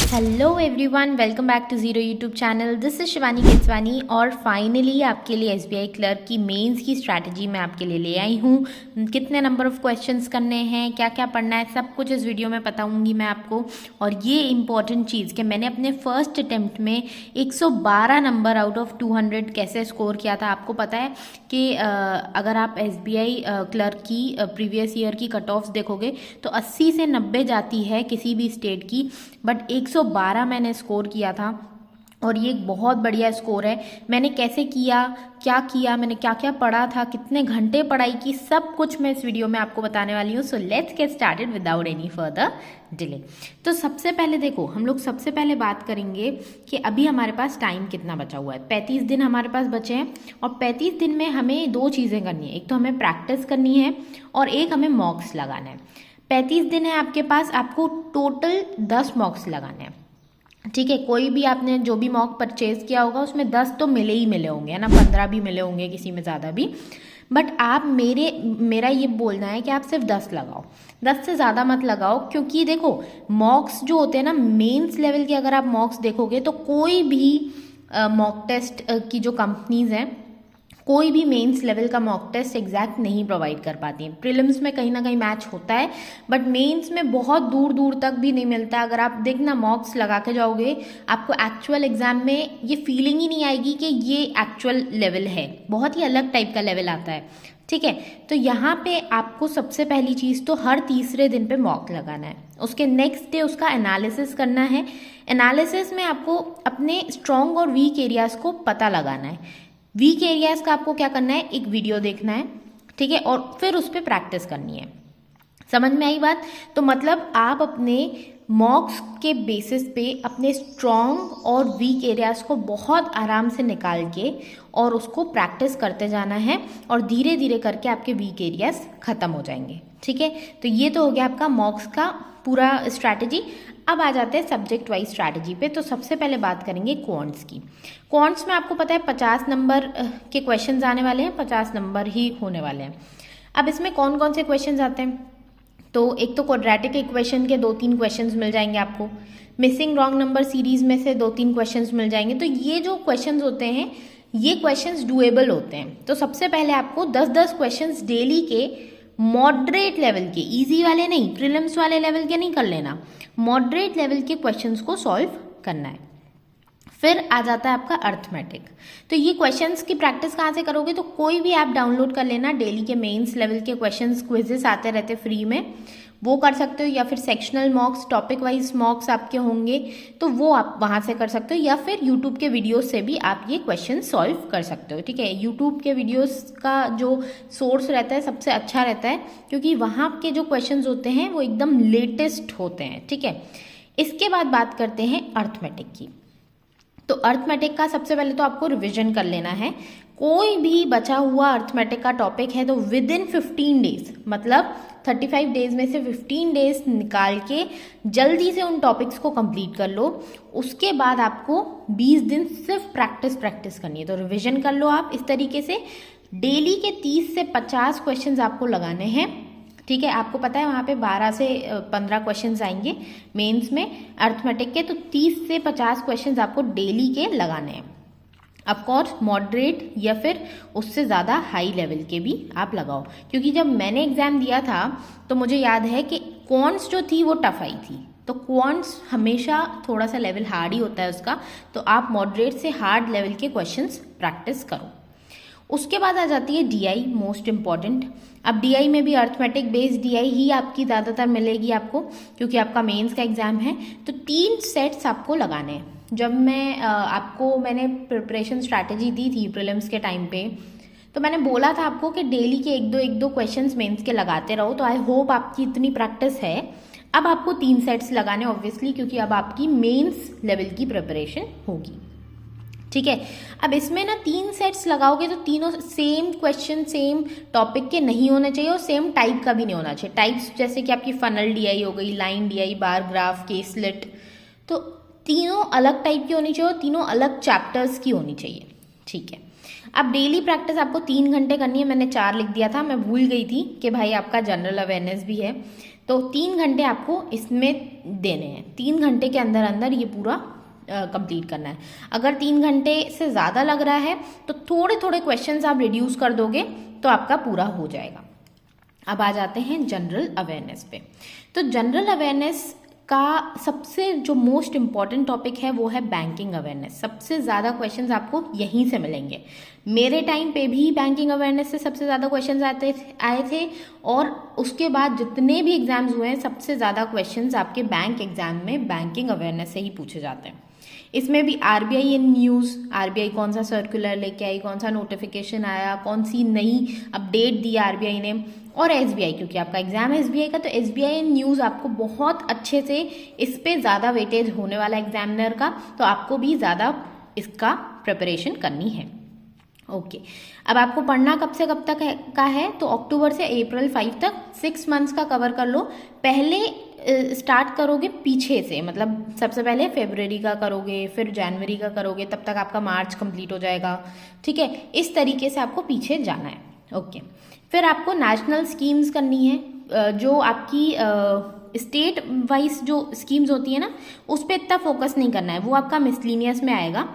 Hello everyone, welcome back to zero YouTube channel. This is Shivani Keswani और finally आपके लिए SBI clerk की mains की स्ट्रैटेजी मैं आपके लिए ले आई हूँ। कितने नंबर ऑफ़ क्वेश्चंस करने हैं, क्या क्या पढ़ना है, सब कुछ इस वीडियो में बताऊँगी मैं आपको। और ये इम्पॉर्टेंट चीज़ कि मैंने अपने फर्स्ट अटेम्प्ट में 112 नंबर आउट ऑफ 200 कैसे स्कोर किया था। आपको पता है कि अगर आप एसबीआई क्लर्क की प्रीवियस ईयर की कट ऑफ्स देखोगे तो 80 से 90 जाती है किसी भी स्टेट की, बट 112 मैंने स्कोर किया था और ये एक बहुत बढ़िया स्कोर है। मैंने कैसे किया, मैंने क्या क्या पढ़ा था, कितने घंटे पढ़ाई की, सब कुछ मैं इस वीडियो में आपको बताने वाली हूँ। So let's get started without any further delay. तो सबसे पहले देखो, हम लोग सबसे पहले बात करेंगे कि अभी हमारे पास टाइम कितना बचा हुआ है। 35 दिन हमारे पास बचे हैं और 35 दिन में हमें दो चीज़ें करनी है। एक तो हमें प्रैक्टिस करनी है और एक हमें मॉक्स लगाना है। 35 दिन है आपके पास, आपको टोटल 10 मॉक्स लगाने हैं। ठीक है, कोई भी आपने जो भी मॉक परचेज किया होगा उसमें 10 तो मिले ही मिले होंगे, है ना, 15 भी मिले होंगे, किसी में ज़्यादा भी। बट आप मेरा ये बोलना है कि आप सिर्फ 10 लगाओ, 10 से ज़्यादा मत लगाओ। क्योंकि देखो, मॉक्स जो होते हैं ना, मेंस लेवल के अगर आप मॉक्स देखोगे तो कोई भी मॉक टेस्ट की जो कंपनीज हैं, कोई भी मेंस लेवल का मॉक टेस्ट एग्जैक्ट नहीं प्रोवाइड कर पाती हैं। प्रीलिम्स में कहीं ना कहीं मैच होता है, बट मेंस में बहुत दूर दूर तक भी नहीं मिलता। अगर आप देखना मॉक्स लगा के जाओगे, आपको एक्चुअल एग्जाम में ये फीलिंग ही नहीं आएगी कि ये एक्चुअल लेवल है, बहुत ही अलग टाइप का लेवल आता है। ठीक है, तो यहाँ पे आपको सबसे पहली चीज़ तो हर तीसरे दिन पे मॉक लगाना है। उसके नेक्स्ट डे उसका एनालिसिस करना है। एनालिसिस में आपको अपने स्ट्रॉन्ग और वीक एरियाज को पता लगाना है। वीक एरियाज का आपको क्या करना है, एक वीडियो देखना है, ठीक है, और फिर उस पर प्रैक्टिस करनी है। समझ में आई बात? तो मतलब आप अपने मॉक्स के बेसिस पे अपने स्ट्रॉन्ग और वीक एरियाज को बहुत आराम से निकाल के और उसको प्रैक्टिस करते जाना है और धीरे धीरे करके आपके वीक एरियाज खत्म हो जाएंगे। ठीक है, तो ये तो हो गया आपका मॉक्स का पूरा स्ट्रैटेजी। अब आ जाते हैं सब्जेक्ट वाइज स्ट्रैटेजी पे। तो सबसे पहले बात करेंगे क्वांट्स की। क्वांट्स में आपको पता है 50 नंबर के क्वेश्चंस आने वाले हैं, 50 नंबर ही होने वाले हैं। अब इसमें कौन कौन से क्वेश्चंस आते हैं? तो एक तो क्वाड्रेटिक इक्वेशन के 2-3 क्वेश्चंस मिल जाएंगे आपको। मिसिंग रॉन्ग नंबर सीरीज में से 2-3 क्वेश्चंस मिल जाएंगे। तो ये जो क्वेश्चंस होते हैं, ये क्वेश्चंस डुएबल होते हैं। तो सबसे पहले आपको 10-10 क्वेश्चंस डेली के मॉडरेट लेवल के, इजी वाले नहीं, प्रीलिम्स वाले लेवल के नहीं कर लेना, मॉडरेट लेवल के क्वेश्चंस को सॉल्व करना है। फिर आ जाता है आपका अर्थमेटिक। तो ये क्वेश्चंस की प्रैक्टिस कहाँ से करोगे? तो कोई भी ऐप डाउनलोड कर लेना, डेली के मेंस लेवल के क्वेश्चंस क्विजेस आते रहते फ्री में, वो कर सकते हो। या फिर सेक्शनल मॉक्स, टॉपिक वाइज मॉक्स आपके होंगे तो वो आप वहाँ से कर सकते हो। या फिर यूट्यूब के वीडियोस से भी आप ये क्वेश्चन सॉल्व कर सकते हो। ठीक है, यूट्यूब के वीडियोस का जो सोर्स रहता है सबसे अच्छा रहता है, क्योंकि वहाँ के जो क्वेश्चंस होते हैं वो एकदम लेटेस्ट होते हैं। ठीक है, इसके बाद बात करते हैं अर्थमेटिक की। तो अर्थमेटिक का सबसे पहले तो आपको रिविजन कर लेना है। कोई भी बचा हुआ अर्थमेटिक का टॉपिक है तो विद इन 15 डेज, मतलब 35 डेज में से 15 डेज निकाल के जल्दी से उन टॉपिक्स को कंप्लीट कर लो। उसके बाद आपको 20 दिन सिर्फ प्रैक्टिस करनी है। तो रिविजन कर लो आप इस तरीके से। डेली के 30 से 50 क्वेश्चंस आपको लगाने हैं। ठीक है, आपको पता है वहाँ पे 12 से 15 क्वेश्चंस आएंगे मेंस में अर्थमेटिक के, तो 30 से 50 क्वेश्चंस आपको डेली के लगाने हैं। ऑफकोर्स मॉडरेट या फिर उससे ज़्यादा हाई लेवल के भी आप लगाओ, क्योंकि जब मैंने एग्ज़ाम दिया था तो मुझे याद है कि क्वांट्स जो थी वो टफ आई थी। तो क्वांट्स हमेशा थोड़ा सा लेवल हार्ड ही होता है उसका, तो आप मॉडरेट से हार्ड लेवल के क्वेश्चंस प्रैक्टिस करो। उसके बाद आ जाती है डीआई, मोस्ट इम्पॉर्टेंट। अब डीआई में भी अर्थमेटिक बेस्ड डीआई ही आपकी ज़्यादातर मिलेगी आपको, क्योंकि आपका मेंस का एग्जाम है। तो 3 सेट्स आपको लगाने हैं। जब मैंने प्रिपरेशन स्ट्रैटेजी दी थी प्रीलिम्स के टाइम पे, तो मैंने बोला था आपको कि डेली के एक दो क्वेश्चंस मेंस के लगाते रहो। तो आई होप आपकी इतनी प्रैक्टिस है। अब आपको 3 सेट्स लगाने ऑब्वियसली, क्योंकि अब आपकी मेंस लेवल की प्रिपरेशन होगी। ठीक है, अब इसमें ना 3 सेट्स लगाओगे तो तीनों सेम क्वेश्चन सेम टॉपिक के नहीं होने चाहिए और सेम टाइप का भी नहीं होना चाहिए। टाइप्स जैसे कि आपकी फनल डीआई हो गई, line DI, bar graph, caselet, तो तीनों अलग टाइप की होनी चाहिए और तीनों अलग चैप्टर्स की होनी चाहिए। ठीक है, अब डेली प्रैक्टिस आपको 3 घंटे करनी है। मैंने 4 लिख दिया था, मैं भूल गई थी कि भाई आपका जनरल अवेयरनेस भी है। तो 3 घंटे आपको इसमें देने हैं, 3 घंटे के अंदर अंदर ये पूरा कंप्लीट करना है। अगर 3 घंटे से ज़्यादा लग रहा है तो थोड़े थोड़े क्वेश्चंस आप रिड्यूस कर दोगे तो आपका पूरा हो जाएगा। अब आ जाते हैं जनरल अवेयरनेस पे। तो जनरल अवेयरनेस का सबसे जो मोस्ट इम्पॉर्टेंट टॉपिक है वो है बैंकिंग अवेयरनेस। सबसे ज़्यादा क्वेश्चंस आपको यहीं से मिलेंगे। मेरे टाइम पे भी बैंकिंग अवेयरनेस से सबसे ज़्यादा क्वेश्चंस आए थे और उसके बाद जितने भी एग्जाम्स हुए हैं सबसे ज़्यादा क्वेश्चंस आपके बैंक एग्जाम में बैंकिंग अवेयरनेस से ही पूछे जाते हैं। इसमें भी आरबीआई इन न्यूज़, आरबीआई कौन सा सर्कुलर लेके आई, कौन सा नोटिफिकेशन आया, कौन सी नई अपडेट दी आरबीआई ने, और एसबीआई, क्योंकि आपका एग्जाम है एसबीआई का तो एसबीआई इन न्यूज़ आपको बहुत अच्छे से, इस पे ज़्यादा वेटेज होने वाला एग्जामिनर का, तो आपको भी ज़्यादा इसका प्रिपरेशन करनी है। ओके, अब आपको पढ़ना कब से कब तक का है, तो अक्टूबर से अप्रैल 5 तक 6 मंथ्स का कवर कर लो। पहले स्टार्ट करोगे पीछे से, मतलब सबसे पहले फरवरी का करोगे, फिर जनवरी का करोगे, तब तक आपका मार्च कंप्लीट हो जाएगा। ठीक है, इस तरीके से आपको पीछे जाना है। ओके, फिर आपको नेशनल स्कीम्स करनी है। जो आपकी स्टेट वाइज जो स्कीम्स होती है ना, उस पर इतना फोकस नहीं करना है, वो आपका मिसलिनियस में आएगा।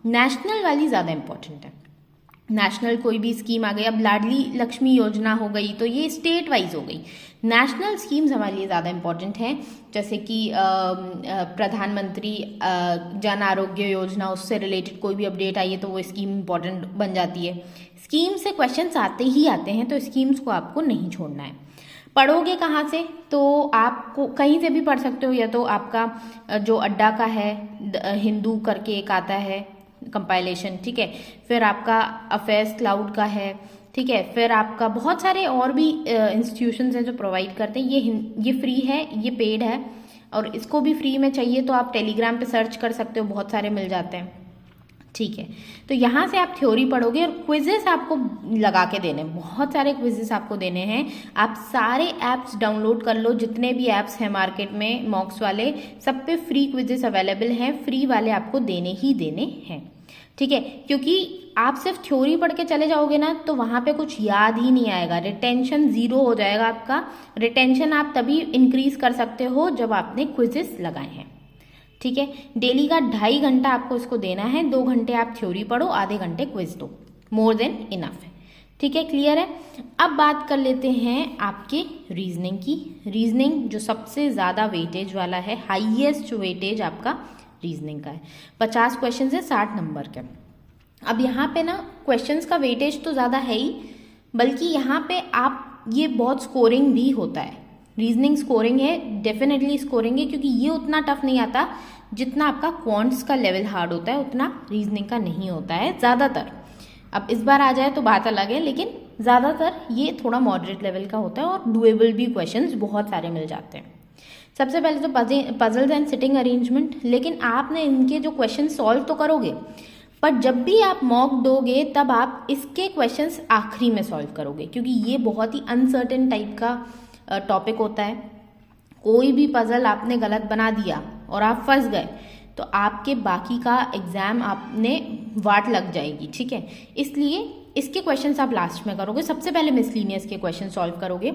नेशनल वाली ज़्यादा इंपॉर्टेंट है। नेशनल कोई भी स्कीम आ गई, अब लाडली लक्ष्मी योजना हो गई तो ये स्टेट वाइज हो गई। नेशनल स्कीम्स हमारे लिए ज़्यादा इंपॉर्टेंट हैं, जैसे कि प्रधानमंत्री जन आरोग्य योजना, उससे रिलेटेड कोई भी अपडेट आई है तो वो स्कीम इंपॉर्टेंट बन जाती है। स्कीम से क्वेश्चंस आते ही आते हैं, तो स्कीम्स को आपको नहीं छोड़ना है। पढ़ोगे कहाँ से, तो आपको कहीं से भी पढ़ सकते हो, या तो आपका जो अड्डा का है, हिंदू करके एक आता है कंपाइलेशन, ठीक है, फिर आपका अफेयर्स क्लाउड का है, ठीक है, फिर आपका बहुत सारे और भी इंस्टीट्यूशंस हैं जो प्रोवाइड करते हैं। ये फ्री है, ये पेड है, और इसको भी फ्री में चाहिए तो आप टेलीग्राम पे सर्च कर सकते हो, बहुत सारे मिल जाते हैं। ठीक है, तो यहाँ से आप थ्योरी पढ़ोगे और क्विजेस आपको लगा के देने, बहुत सारे क्विजेस आपको देने हैं। आप सारे ऐप्स डाउनलोड कर लो, जितने भी ऐप्स हैं मार्केट में मॉक्स वाले, सब पे फ्री क्विजेस अवेलेबल हैं, फ्री वाले आपको देने ही देने हैं। ठीक है, क्योंकि आप सिर्फ थ्योरी पढ़ के चले जाओगे ना तो वहाँ पे कुछ याद ही नहीं आएगा, रिटेंशन 0 हो जाएगा आपका। रिटेंशन आप तभी इंक्रीज कर सकते हो जब आपने क्विजेस लगाए हैं। ठीक है, डेली का 2.5 घंटा आपको इसको देना है, 2 घंटे आप थ्योरी पढ़ो, आधे घंटे क्विज दो, मोर देन इनफ है। ठीक है, क्लियर है। अब बात कर लेते हैं आपके रीजनिंग की। रीजनिंग जो सबसे ज़्यादा वेटेज वाला है, हाईएस्ट वेटेज आपका रीजनिंग का है। 50 क्वेश्चन है 60 नंबर के। अब यहाँ पे ना क्वेश्चंस का वेटेज तो ज़्यादा है ही, बल्कि यहाँ पे आप ये बहुत स्कोरिंग भी होता है। रीजनिंग स्कोरिंग है, डेफिनेटली स्कोरिंग है, क्योंकि ये उतना टफ नहीं आता जितना आपका क्वांट्स का लेवल हार्ड होता है, उतना रीजनिंग का नहीं होता है ज़्यादातर। अब इस बार आ जाए तो बात अलग है, लेकिन ज़्यादातर ये थोड़ा मॉडरेट लेवल का होता है और डुएबल भी क्वेश्चंस बहुत सारे मिल जाते हैं। सबसे पहले तो पजल्स एंड सिटिंग अरेंजमेंट, लेकिन आपने इनके जो क्वेश्चन सॉल्व तो करोगे, पर जब भी आप मॉक दोगे तब आप इसके क्वेश्चंस आखिरी में सॉल्व करोगे, क्योंकि ये बहुत ही अनसर्टेन टाइप का टॉपिक होता है। कोई भी पजल आपने गलत बना दिया और आप फंस गए तो आपके बाकी का एग्जाम आपने वाट लग जाएगी। ठीक है, इसलिए इसके क्वेश्चंस आप लास्ट में करोगे। सबसे पहले मिसलिनियस के क्वेश्चन सॉल्व करोगे।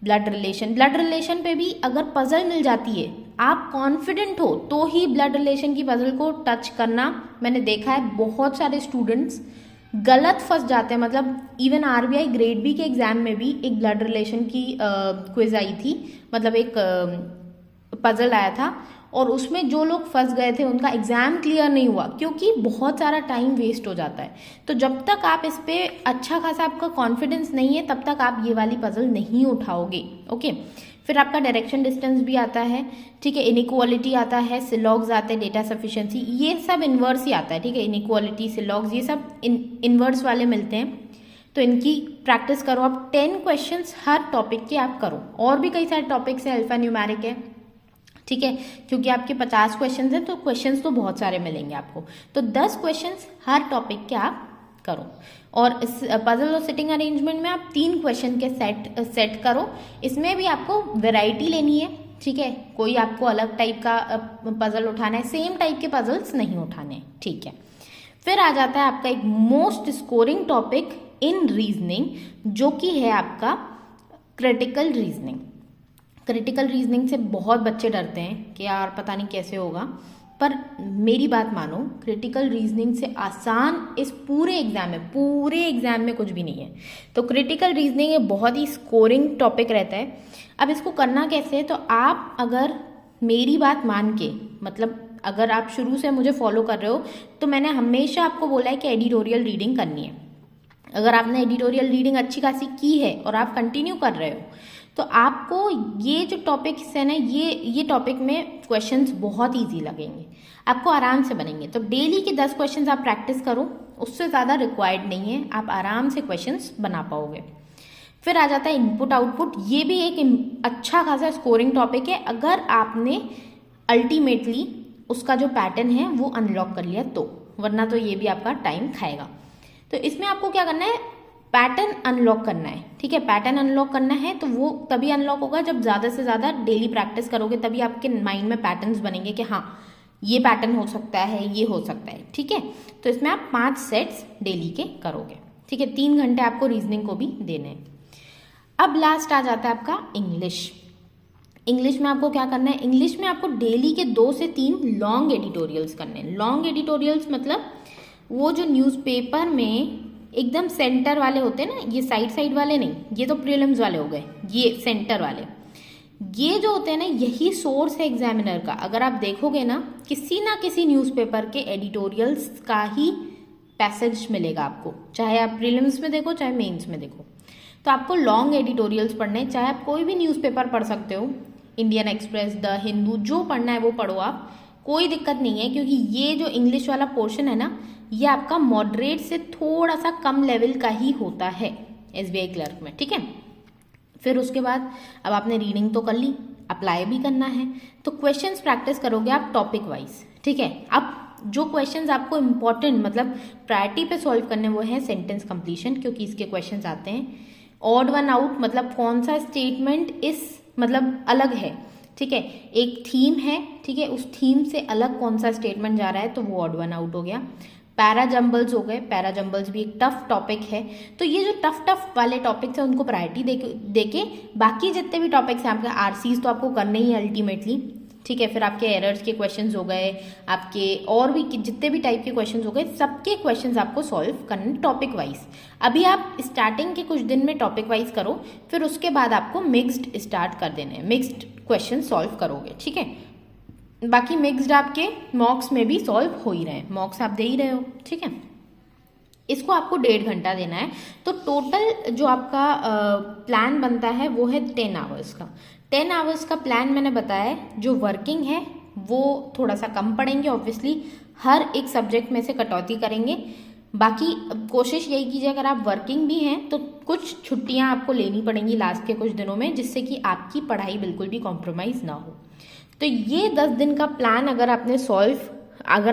ब्लड रिलेशन पे भी अगर पजल मिल जाती है, आप कॉन्फिडेंट हो तो ही ब्लड रिलेशन की पजल को टच करना। मैंने देखा है बहुत सारे स्टूडेंट्स गलत फंस जाते हैं। मतलब इवन आरबीआई ग्रेड बी के एग्जाम में भी एक ब्लड रिलेशन की क्विज आई थी, मतलब एक पजल आया था, और उसमें जो लोग फंस गए थे उनका एग्जाम क्लियर नहीं हुआ, क्योंकि बहुत सारा टाइम वेस्ट हो जाता है। तो जब तक आप इस पे अच्छा खासा आपका कॉन्फिडेंस नहीं है, तब तक आप ये वाली पजल नहीं उठाओगे। ओके, फिर आपका डायरेक्शन डिस्टेंस भी आता है। ठीक है, इनइक्वालिटी आता है, सिलॉग्स आते हैं, डेटा सफिशिएंसी, ये सब इन्वर्स ही आता है। ठीक है, इनइक्वालिटी, सिलॉग्स, ये सब इन्वर्स वाले मिलते हैं, तो इनकी प्रैक्टिस करो आप। 10 क्वेश्चंस हर टॉपिक के आप करो, और भी कई सारे टॉपिक्स हैं, अल्फा न्यूमेरिक है। ठीक है, क्योंकि आपके 50 क्वेश्चंस हैं तो क्वेश्चंस तो बहुत सारे मिलेंगे आपको, तो 10 क्वेश्चंस हर टॉपिक के आप करो। और इस पजल और सिटिंग अरेंजमेंट में आप 3 क्वेश्चन के सेट करो। इसमें भी आपको वैरायटी लेनी है। ठीक है, कोई आपको अलग टाइप का पजल उठाना है, सेम टाइप के पजल्स नहीं उठाने। ठीक है, फिर आ जाता है आपका एक most scoring topic in reasoning, जो कि है आपका क्रिटिकल रीजनिंग। क्रिटिकल रीजनिंग से बहुत बच्चे डरते हैं कि यार पता नहीं कैसे होगा, पर मेरी बात मानो, क्रिटिकल रीजनिंग से आसान इस पूरे एग्जाम में कुछ भी नहीं है। तो क्रिटिकल रीजनिंग एक बहुत ही स्कोरिंग टॉपिक रहता है। अब इसको करना कैसे है, तो आप अगर मेरी बात मान के, मतलब अगर आप शुरू से मुझे फॉलो कर रहे हो, तो मैंने हमेशा आपको बोला है कि एडिटोरियल रीडिंग करनी है। अगर आपने एडिटोरियल रीडिंग अच्छी खासी की है और आप कंटिन्यू कर रहे हो, तो आपको ये जो टॉपिक्स है ना, ये टॉपिक में क्वेश्चंस बहुत इजी लगेंगे, आपको आराम से बनेंगे। तो डेली के 10 क्वेश्चंस आप प्रैक्टिस करो, उससे ज़्यादा रिक्वायर्ड नहीं है, आप आराम से क्वेश्चंस बना पाओगे। फिर आ जाता है इनपुट आउटपुट। ये भी एक अच्छा खासा स्कोरिंग टॉपिक है अगर आपने अल्टीमेटली उसका जो पैटर्न है वो अनलॉक कर लिया तो, वरना तो ये भी आपका टाइम खाएगा। तो इसमें आपको क्या करना है, पैटर्न अनलॉक करना है। ठीक है, पैटर्न अनलॉक करना है तो वो तभी अनलॉक होगा जब ज़्यादा से ज़्यादा डेली प्रैक्टिस करोगे, तभी आपके माइंड में पैटर्न्स बनेंगे कि हाँ ये पैटर्न हो सकता है, ये हो सकता है। ठीक है, तो इसमें आप 5 सेट्स डेली के करोगे। ठीक है, 3 घंटे आपको रीजनिंग को भी देने हैं। अब लास्ट आ जाता है आपका इंग्लिश। इंग्लिश में आपको क्या करना है, इंग्लिश में आपको डेली के 2 से 3 लॉन्ग एडिटोरियल्स करने हैं। लॉन्ग एडिटोरियल्स मतलब वो जो न्यूज़पेपर में एकदम सेंटर वाले होते हैं ना, ये साइड वाले नहीं, ये तो प्रीलिम्स वाले हो गए, ये सेंटर वाले, ये जो होते हैं ना, यही सोर्स है एग्जामिनर का। अगर आप देखोगे ना किसी न्यूज़पेपर के एडिटोरियल्स का ही पैसेज मिलेगा आपको, चाहे आप प्रीलिम्स में देखो चाहे मेंस में देखो। तो आपको लॉन्ग एडिटोरियल्स पढ़ने, चाहे आप कोई भी न्यूज़पेपर पढ़ सकते हो, इंडियन एक्सप्रेस, द हिंदू, जो पढ़ना है वो पढ़ो आप, कोई दिक्कत नहीं है। क्योंकि ये जो इंग्लिश वाला पोर्शन है ना, ये आपका मॉडरेट से थोड़ा सा कम लेवल का ही होता है एसबीआई क्लर्क में। ठीक है, फिर उसके बाद अब आपने रीडिंग तो कर ली, अप्लाई भी करना है, तो क्वेश्चंस प्रैक्टिस करोगे आप टॉपिक वाइज। ठीक है, अब जो क्वेश्चंस आपको इंपॉर्टेंट, मतलब प्रायोरिटी पे सॉल्व करने, वो है सेंटेंस कंप्लीशन, क्योंकि इसके क्वेश्चंस आते हैं। ऑड वन आउट, मतलब कौन सा स्टेटमेंट इस मतलब अलग है। ठीक है, एक थीम है, ठीक है, उस थीम से अलग कौन सा स्टेटमेंट जा रहा है, तो वो ऑड वन आउट हो गया। पैराजम्बल्स हो गए, पैराजम्बल्स भी एक टफ टॉपिक है। तो ये जो टफ वाले टॉपिक्स हैं उनको प्रायोरिटी देके बाकी जितने भी टॉपिक्स हैं, आपके आरसीज तो आपको करने ही अल्टीमेटली। ठीक है, फिर आपके एरर्स के क्वेश्चंस हो गए, आपके और भी जितने भी टाइप के क्वेश्चंस हो गए, सबके क्वेश्चंस आपको सॉल्व करने टॉपिक वाइज। अभी आप स्टार्टिंग के कुछ दिन में टॉपिक वाइज करो, फिर उसके बाद आपको मिक्स्ड स्टार्ट कर देने हैं, मिक्स्ड क्वेश्चन सॉल्व करोगे। ठीक है, बाकी मिक्स्ड आपके मॉक्स में भी सॉल्व हो ही रहे हैं, मॉक्स आप दे ही रहे हो। ठीक है, इसको आपको 1.5 घंटा देना है। तो टोटल जो आपका प्लान बनता है वो है 10 आवर्स का। 10 आवर्स का प्लान मैंने बताया, जो वर्किंग है वो थोड़ा सा कम पड़ेंगे, ऑब्वियसली हर एक सब्जेक्ट में से कटौती करेंगे। बाकी कोशिश यही कीजिए, अगर आप वर्किंग भी हैं तो कुछ छुट्टियां आपको लेनी पड़ेंगी लास्ट के कुछ दिनों में, जिससे कि आपकी पढ़ाई बिल्कुल भी कॉम्प्रोमाइज़ ना हो। तो ये 10 दिन का प्लान अगर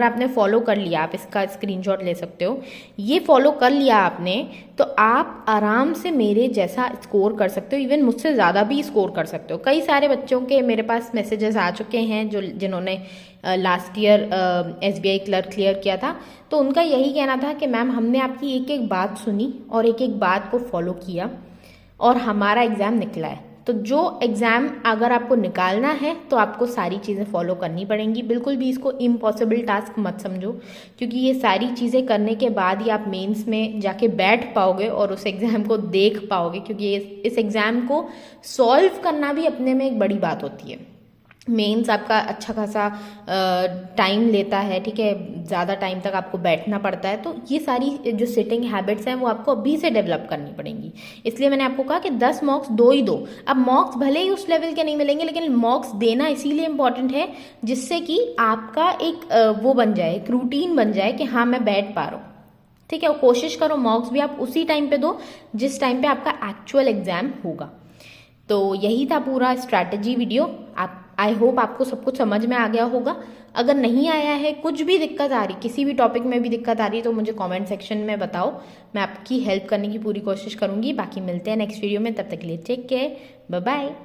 आपने फॉलो कर लिया, आप इसका स्क्रीनशॉट ले सकते हो, ये फॉलो कर लिया आपने, तो आप आराम से मेरे जैसा स्कोर कर सकते हो, इवन मुझसे ज़्यादा भी स्कोर कर सकते हो। कई सारे बच्चों के मेरे पास मैसेजेस आ चुके हैं जिन्होंने last year SBI clerk clear किया था, तो उनका यही कहना था कि मैम हमने आपकी एक एक बात सुनी और एक एक बात को फॉलो किया और हमारा एग्ज़ाम निकला है। तो जो एग्ज़ाम अगर आपको निकालना है तो आपको सारी चीज़ें फॉलो करनी पड़ेंगी। बिल्कुल भी इसको इम्पॉसिबल टास्क मत समझो, क्योंकि ये सारी चीज़ें करने के बाद ही आप मेंस में जाके बैठ पाओगे और उस एग्ज़ाम को देख पाओगे, क्योंकि इस एग्ज़ाम को सॉल्व करना भी अपने में एक बड़ी बात होती है। मेंस आपका अच्छा खासा टाइम लेता है, ठीक है, ज़्यादा टाइम तक आपको बैठना पड़ता है। तो ये सारी जो सिटिंग हैबिट्स हैं वो आपको अभी से डेवलप करनी पड़ेंगी। इसलिए मैंने आपको कहा कि 10 मॉक्स दो ही दो। अब मॉक्स भले ही उस लेवल के नहीं मिलेंगे, लेकिन मॉक्स देना इसीलिए इम्पॉर्टेंट है जिससे कि आपका एक वो बन जाए, एक रूटीन बन जाए कि हाँ मैं बैठ पा रहा हूँ। ठीक है, और कोशिश करो मॉक्स भी आप उसी टाइम पे दो जिस टाइम पे आपका एक्चुअल एग्जाम होगा। तो यही था पूरा स्ट्रैटेजी वीडियो। आई होप आपको सब कुछ समझ में आ गया होगा। अगर नहीं आया है, कुछ भी दिक्कत आ रही, किसी भी टॉपिक में भी दिक्कत आ रही है, तो मुझे कमेंट सेक्शन में बताओ, मैं आपकी हेल्प करने की पूरी कोशिश करूंगी। बाकी मिलते हैं नेक्स्ट वीडियो में, तब तक के लिए टेक केयर, बाय बाय।